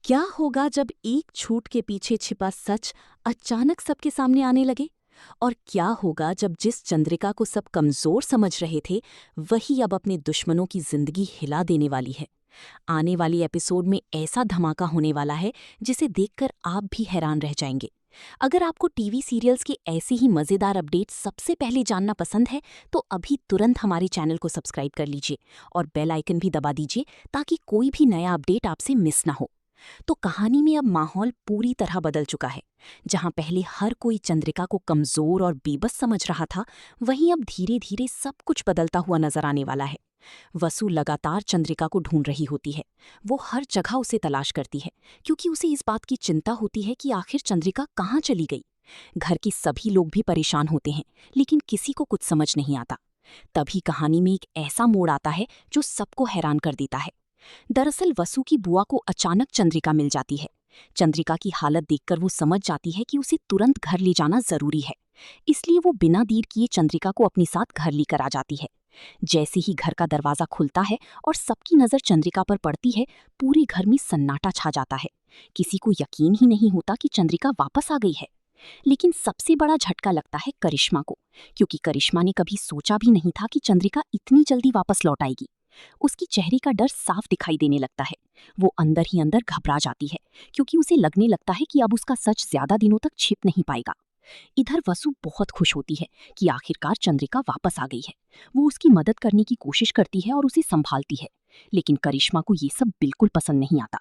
क्या होगा जब एक झूठ के पीछे छिपा सच अचानक सबके सामने आने लगे? और क्या होगा जब जिस चंद्रिका को सब कमजोर समझ रहे थे, वही अब अपने दुश्मनों की जिंदगी हिला देने वाली है? आने वाली एपिसोड में ऐसा धमाका होने वाला है जिसे देखकर आप भी हैरान रह जाएंगे। अगर आपको टीवी सीरियल्स की ऐसी ही मजेदार अपडेट सबसे पहले जानना पसंद है, तो अभी तुरंत हमारे चैनल को सब्सक्राइब कर लीजिए और बेल आइकन भी दबा दीजिए ताकि कोई भी नया अपडेट आपसे मिस ना हो। तो कहानी में अब माहौल पूरी तरह बदल चुका है। जहां पहले हर कोई चंद्रिका को कमजोर और बेबस समझ रहा था, वहीं अब धीरे धीरे सब कुछ बदलता हुआ नजर आने वाला है। वसु लगातार चंद्रिका को ढूंढ रही होती है। वो हर जगह उसे तलाश करती है, क्योंकि उसे इस बात की चिंता होती है कि आखिर चंद्रिका कहाँ चली गई। घर के सभी लोग भी परेशान होते हैं, लेकिन किसी को कुछ समझ नहीं आता। तभी कहानी में एक ऐसा मोड़ आता है जो सबको हैरान कर देता है। दरअसल वसु की बुआ को अचानक चंद्रिका मिल जाती है। चंद्रिका की हालत देखकर वो समझ जाती है कि उसे तुरंत घर ले जाना जरूरी है। इसलिए वो बिना देर किए चंद्रिका को अपने साथ घर लेकर आ जाती है। जैसे ही घर का दरवाजा खुलता है और सबकी नजर चंद्रिका पर पड़ती है, पूरे घर में सन्नाटा छा जाता है। किसी को यकीन ही नहीं होता कि चंद्रिका वापस आ गई है। लेकिन सबसे बड़ा झटका लगता है करिश्मा को, क्योंकि करिश्मा ने कभी सोचा भी नहीं था कि चंद्रिका इतनी जल्दी वापस लौट आएगी। उसकी चेहरे का डर साफ दिखाई देने लगता है। वो अंदर ही अंदर घबरा जाती है, क्योंकि उसे लगने लगता है कि अब उसका सच ज्यादा दिनों तक छिप नहीं पाएगा। इधर वसु बहुत खुश होती है कि आखिरकार चंद्रिका वापस आ गई है। वो उसकी मदद करने की कोशिश करती है और उसे संभालती है। लेकिन करिश्मा को ये सब बिल्कुल पसंद नहीं आता।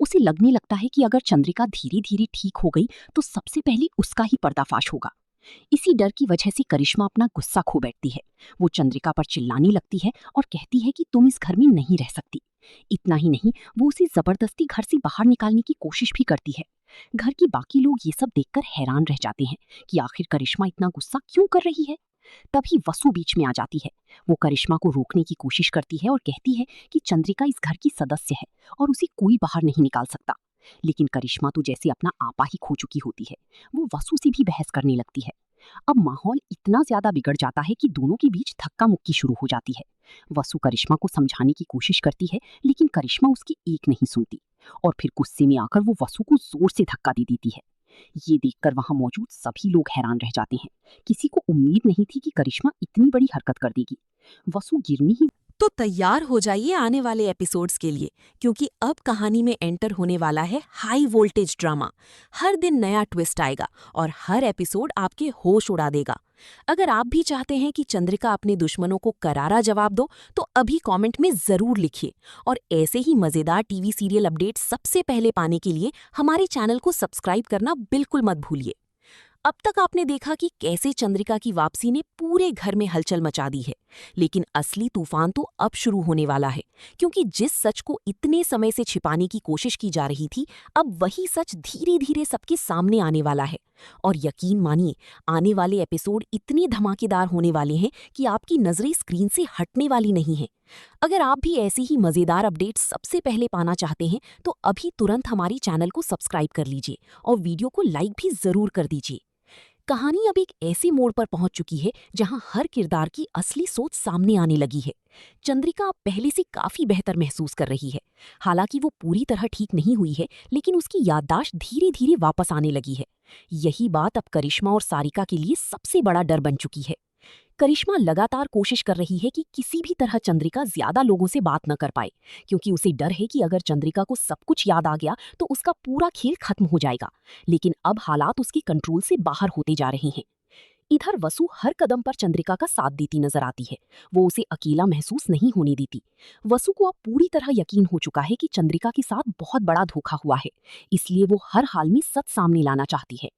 उसे लगने लगता है कि अगर चंद्रिका धीरे धीरे ठीक हो गई तो सबसे पहले उसका ही पर्दाफाश होगा। इसी डर की वजह से करिश्मा अपना गुस्सा खो बैठती है। वो चंद्रिका पर चिल्लाने लगती है और कहती है कि तुम इस घर में नहीं रह सकती। इतना ही नहीं, वो उसे जबरदस्ती घर से बाहर निकालने की कोशिश भी करती है। घर के बाकी लोग ये सब देखकर हैरान रह जाते हैं कि आखिर करिश्मा इतना गुस्सा क्यों कर रही है। तभी वसु बीच में आ जाती है। वो करिश्मा को रोकने की कोशिश करती है और कहती है कि चंद्रिका इस घर की सदस्य है और उसे कोई बाहर नहीं निकाल सकता। लेकिन करिश्मा तो जैसे अपना आपा ही खो चुकी होती है। वो वसु से भी बहस करने लगती है। अब माहौल इतना ज्यादा बिगड़ जाता है कि दोनों के बीच धक्का मुक्की शुरू हो जाती है। वसु करिश्मा को समझाने की कोशिश करती है, लेकिन करिश्मा उसकी एक नहीं सुनती और फिर गुस्से में आकर वो वसु को जोर से धक्का दे देती है। ये देखकर वहां मौजूद सभी लोग हैरान रह जाते हैं। किसी को उम्मीद नहीं थी कि करिश्मा इतनी बड़ी हरकत कर देगी। वसु गिरनी ही तो तैयार हो जाइए आने वाले एपिसोड्स के लिए, क्योंकि अब कहानी में एंटर होने वाला है हाई वोल्टेज ड्रामा। हर दिन नया ट्विस्ट आएगा और हर एपिसोड आपके होश उड़ा देगा। अगर आप भी चाहते हैं कि चंद्रिका अपने दुश्मनों को करारा जवाब दो, तो अभी कमेंट में जरूर लिखिए। और ऐसे ही मजेदार टीवी सीरियल अपडेट सबसे पहले पाने के लिए हमारे चैनल को सब्सक्राइब करना बिल्कुल मत भूलिए। अब तक आपने देखा कि कैसे चंद्रिका की वापसी ने पूरे घर में हलचल मचा दी है, लेकिन असली तूफान तो अब शुरू होने वाला है, क्योंकि जिस सच को इतने समय से छिपाने की कोशिश की जा रही थी, अब वही सच धीरे धीरे सबके सामने आने वाला है। और यकीन मानिए, आने वाले एपिसोड इतने धमाकेदार होने वाले हैं कि आपकी नजरें स्क्रीन से हटने वाली नहीं हैं। अगर आप भी ऐसी ही मजेदार अपडेट सबसे पहले पाना चाहते हैं, तो अभी तुरंत हमारी चैनल को सब्सक्राइब कर लीजिए और वीडियो को लाइक भी जरूर कर दीजिए। कहानी अब एक ऐसे मोड़ पर पहुंच चुकी है जहां हर किरदार की असली सोच सामने आने लगी है। चंद्रिका अब पहले से काफी बेहतर महसूस कर रही है। हालांकि वो पूरी तरह ठीक नहीं हुई है, लेकिन उसकी याददाश्त धीरे धीरे वापस आने लगी है। यही बात अब करिश्मा और सारिका के लिए सबसे बड़ा डर बन चुकी है। करिश्मा लगातार कोशिश कर रही है कि किसी भी तरह चंद्रिका ज्यादा लोगों से बात न कर पाए, क्योंकि उसे डर है कि अगर चंद्रिका को सब कुछ याद आ गया तो उसका पूरा खेल खत्म हो जाएगा। लेकिन अब हालात उसके कंट्रोल से बाहर होते जा रहे हैं। इधर वसु हर कदम पर चंद्रिका का साथ देती नजर आती है। वो उसे अकेला महसूस नहीं होने देती। वसु को अब पूरी तरह यकीन हो चुका है कि चंद्रिका के साथ बहुत बड़ा धोखा हुआ है, इसलिए वो हर हाल में सच सामने लाना चाहती है।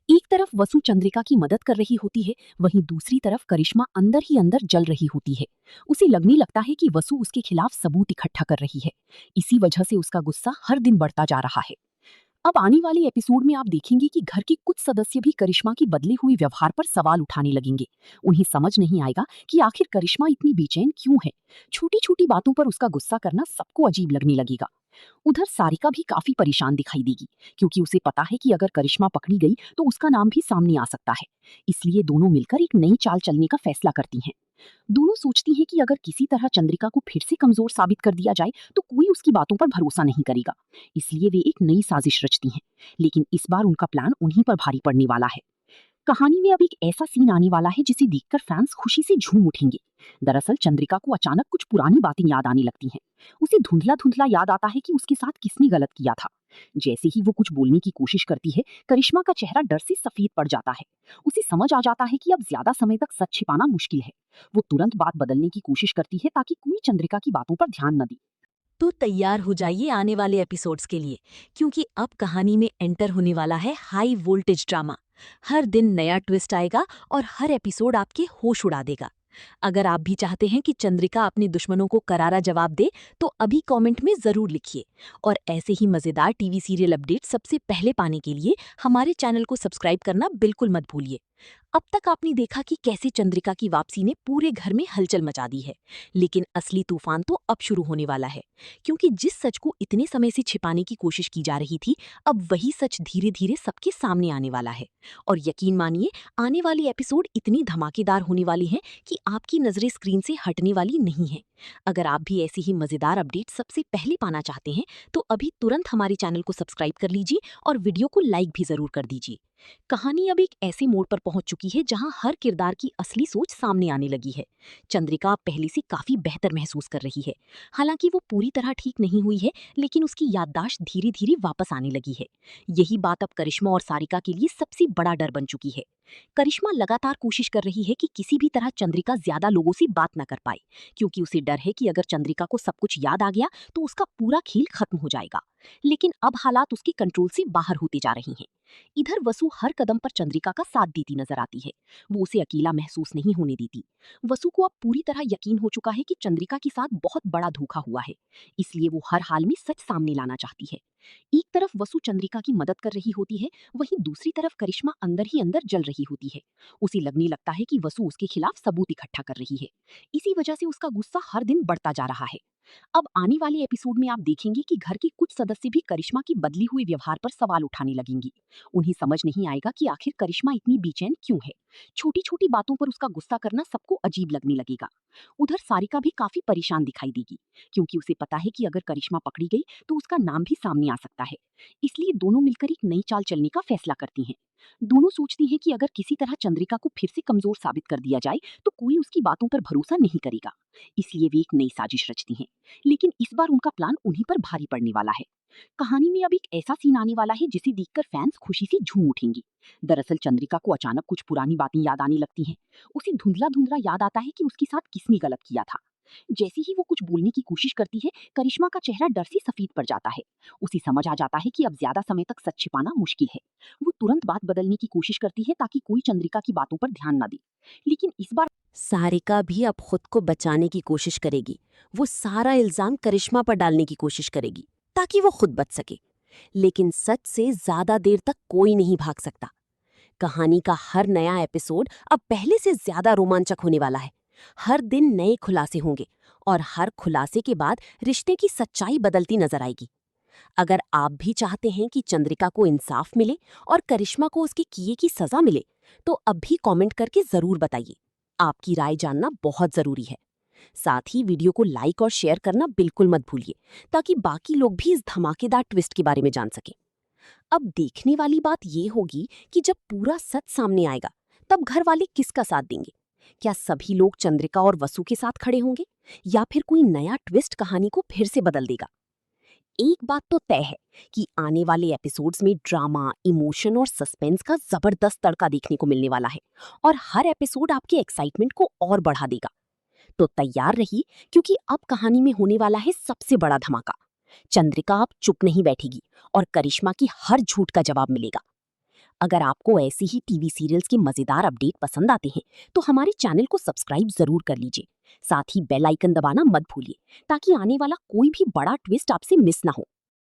एक तरफ वसु चंद्रिका की मदद कर रही होती है, वहीं दूसरी तरफ करिश्मा अंदर ही अंदर जल रही होती है। उसे लगने लगता है कि वसु उसके खिलाफ सबूत इकट्ठा कर रही है। इसी वजह से उसका गुस्सा हर दिन बढ़ता जा रहा है। अब आने वाले एपिसोड में आप देखेंगे कि घर के कुछ सदस्य भी करिश्मा की बदले हुए व्यवहार पर सवाल उठाने लगेंगे। उन्हें समझ नहीं आएगा कि आखिर करिश्मा इतनी बेचैन क्यों है। छोटी छोटी बातों पर उसका गुस्सा करना सबको अजीब लगने लगेगा। उधर सारिका भी काफी परेशान दिखाई देगी, क्योंकि उसे पता है कि अगर करिश्मा पकड़ी गई तो उसका नाम भी सामने आ सकता है। इसलिए दोनों मिलकर एक नई चाल चलने का फैसला करती हैं। दोनों सोचती हैं कि अगर किसी तरह चंद्रिका को फिर से कमजोर साबित कर दिया जाए तो कोई उसकी बातों पर भरोसा नहीं करेगा। इसलिए वे एक नई साजिश रचती हैं, लेकिन इस बार उनका प्लान उन्हीं पर भारी पड़ने वाला है। कहानी में अब एक ऐसा सीन आने वाला है जिसे देखकर फैंस खुशी से झूम उठेंगे। दरअसल चंद्रिका को अचानक कुछ पुरानी बातें याद आने लगती हैं। उसे धुंधला धुंधला याद आता है कि उसके साथ किसने गलत किया था। जैसे ही वो कुछ बोलने की कोशिश करती है, करिश्मा का चेहरा डर से सफेद पड़ जाता है। उसे समझ आ जाता है कि अब ज्यादा समय तक सच छिपाना मुश्किल है। वो तुरंत बात बदलने की कोशिश करती है ताकि कोई चंद्रिका की बातों पर ध्यान न दे। तो तैयार हो जाइए आने वाले एपिसोड्स के लिए, क्योंकि अब कहानी में एंटर होने वाला है हाई वोल्टेज ड्रामा। हर दिन नया ट्विस्ट आएगा और हर एपिसोड आपके होश उड़ा देगा। अगर आप भी चाहते हैं कि चंद्रिका अपने दुश्मनों को करारा जवाब दे, तो अभी कमेंट में जरूर लिखिए। और ऐसे ही मजेदार टीवी सीरियल अपडेट सबसे पहले पाने के लिए हमारे चैनल को सब्सक्राइब करना बिल्कुल मत भूलिए। अब तक आपने देखा कि कैसे चंद्रिका की वापसी ने पूरे घर में हलचल मचा दी है, लेकिन असली तूफान तो अब शुरू होने वाला है। क्योंकि जिस सच को इतने समय से छिपाने की कोशिश की जा रही थी, अब वही सच धीरे धीरे सबके सामने आने वाला है। और यकीन मानिए, आने वाली एपिसोड इतनी धमाकेदार होने वाली हैं कि आपकी नजरें स्क्रीन से हटने वाली नहीं हैं। अगर आप भी ऐसी ही मजेदार अपडेट सबसे पहले पाना चाहते हैं, तो अभी तुरंत हमारे चैनल को सब्सक्राइब कर लीजिए और वीडियो को लाइक भी जरूर कर दीजिए। कहानी अब एक ऐसे मोड़ पर पहुंच चुकी है जहां हर किरदार की असली सोच सामने आने लगी है। चंद्रिका अब पहले से काफी बेहतर महसूस कर रही है। हालांकि वो पूरी तरह ठीक नहीं हुई है, लेकिन उसकी याददाश्त धीरे धीरे वापस आने लगी है। यही बात अब करिश्मा और सारिका के लिए सबसे बड़ा डर बन चुकी है। करिश्मा लगातार कोशिश कर रही है कि किसी भी तरह चंद्रिका ज्यादा लोगों से बात न कर पाए, क्योंकि उसे डर है कि अगर चंद्रिका को सब कुछ याद आ गया तो उसका पूरा खेल खत्म हो जाएगा। लेकिन अब हालात उसके कंट्रोल से बाहर होते जा रही हैं। इधर वसु हर कदम पर चंद्रिका का साथ देती नजर आती है। वो उसे अकेला महसूस नहीं होने देती। वसु को अब पूरी तरह यकीन हो चुका है कि चंद्रिका के साथ बहुत बड़ा धोखा हुआ है, इसलिए वो हर हाल में सच सामने लाना चाहती है। एक तरफ वसु चंद्रिका की मदद कर रही होती है, वहीं दूसरी तरफ करिश्मा अंदर ही अंदर जल रही होती है। उसे लगने लगता है कि वसु उसके खिलाफ सबूत इकट्ठा कर रही है। इसी वजह से उसका गुस्सा हर दिन बढ़ता जा रहा है। अब आने वाले एपिसोड में आप देखेंगे कि घर के कुछ सदस्य भी करिश्मा की बदली हुई व्यवहार पर सवाल उठाने लगेंगी। उन्हें समझ नहीं आएगा कि आखिर करिश्मा इतनी बेचैन क्यों है। छोटी छोटी बातों पर उसका गुस्सा करना सबको अजीब लगने लगेगा। उधर सारिका भी काफी परेशान दिखाई देगी, क्योंकि उसे पता है कि अगर करिश्मा पकड़ी गई तो उसका नाम भी सामने आ सकता है। इसलिए दोनों मिलकर एक नई चाल चलने का फैसला करती हैं। दोनों सोचती हैं कि अगर किसी तरह चंद्रिका को फिर से कमजोर साबित कर दिया जाए तो कोई उसकी बातों पर भरोसा नहीं करेगा। इसलिए वे एक नई साजिश रचती हैं, लेकिन इस बार उनका प्लान उन्हीं पर भारी पड़ने वाला है। कहानी में अब एक ऐसा सीन आने वाला है जिसे देखकर फैंस खुशी से झूम उठेंगे। दरअसल चंद्रिका को अचानक कुछ पुरानी बातें याद आने लगती हैं। उसे धुंधला धुंधला याद आता है कि उसके साथ किसने गलत किया था। जैसे ही वो कुछ बोलने की कोशिश करती है, करिश्मा का चेहरा डर से सफेद पड़ जाता है। उसे समझ आ जाता है कि अब ज्यादा समय तक सच छिपाना मुश्किल है। वो तुरंत बात बदलने की कोशिश करती है ताकि कोई चंद्रिका की बातों पर ध्यान न दे। लेकिन इस बार सारिका भी अब खुद को बचाने की कोशिश करेगी। वो सारा इल्जाम करिश्मा पर डालने की कोशिश करेगी, ताकि वो खुद बच सके। लेकिन सच से ज्यादा देर तक कोई नहीं भाग सकता। कहानी का हर नया एपिसोड अब पहले से ज्यादा रोमांचक होने वाला है। हर दिन नए खुलासे होंगे और हर खुलासे के बाद रिश्ते की सच्चाई बदलती नजर आएगी। अगर आप भी चाहते हैं कि चंद्रिका को इंसाफ मिले और करिश्मा को उसके किए की सजा मिले, तो अब भी कमेंट करके जरूर बताइए। आपकी राय जानना बहुत जरूरी है। साथ ही वीडियो को लाइक और शेयर करना बिल्कुल मत भूलिए, ताकि बाकी लोग भी इस धमाकेदार ट्विस्ट के बारे में जान सकें। अब देखने वाली बात ये होगी कि जब पूरा सच सामने आएगा, तब घर वाले किसका साथ देंगे। क्या सभी लोग चंद्रिका और वसु के साथ खड़े होंगे, या फिर कोई नया ट्विस्ट कहानी को फिर से बदल देगा। एक बात तो तय है कि आने वाले एपिसोड्स में ड्रामा, इमोशन और सस्पेंस का जबरदस्त तड़का देखने को मिलने वाला है, और हर एपिसोड आपके एक्साइटमेंट को और बढ़ा देगा। तो तैयार रहिए, क्योंकि अब कहानी में होने वाला है सबसे बड़ा धमाका। चंद्रिका अब चुप नहीं बैठेगी और करिश्मा की हर झूठ का जवाब मिलेगा। अगर आपको ऐसी ही टीवी सीरियल्स के मजेदार अपडेट पसंद आते हैं, तो हमारे चैनल को सब्सक्राइब जरूर कर लीजिए। साथ ही बेल आइकन दबाना मत भूलिए, ताकि आने वाला कोई भी बड़ा ट्विस्ट आपसे मिस ना हो।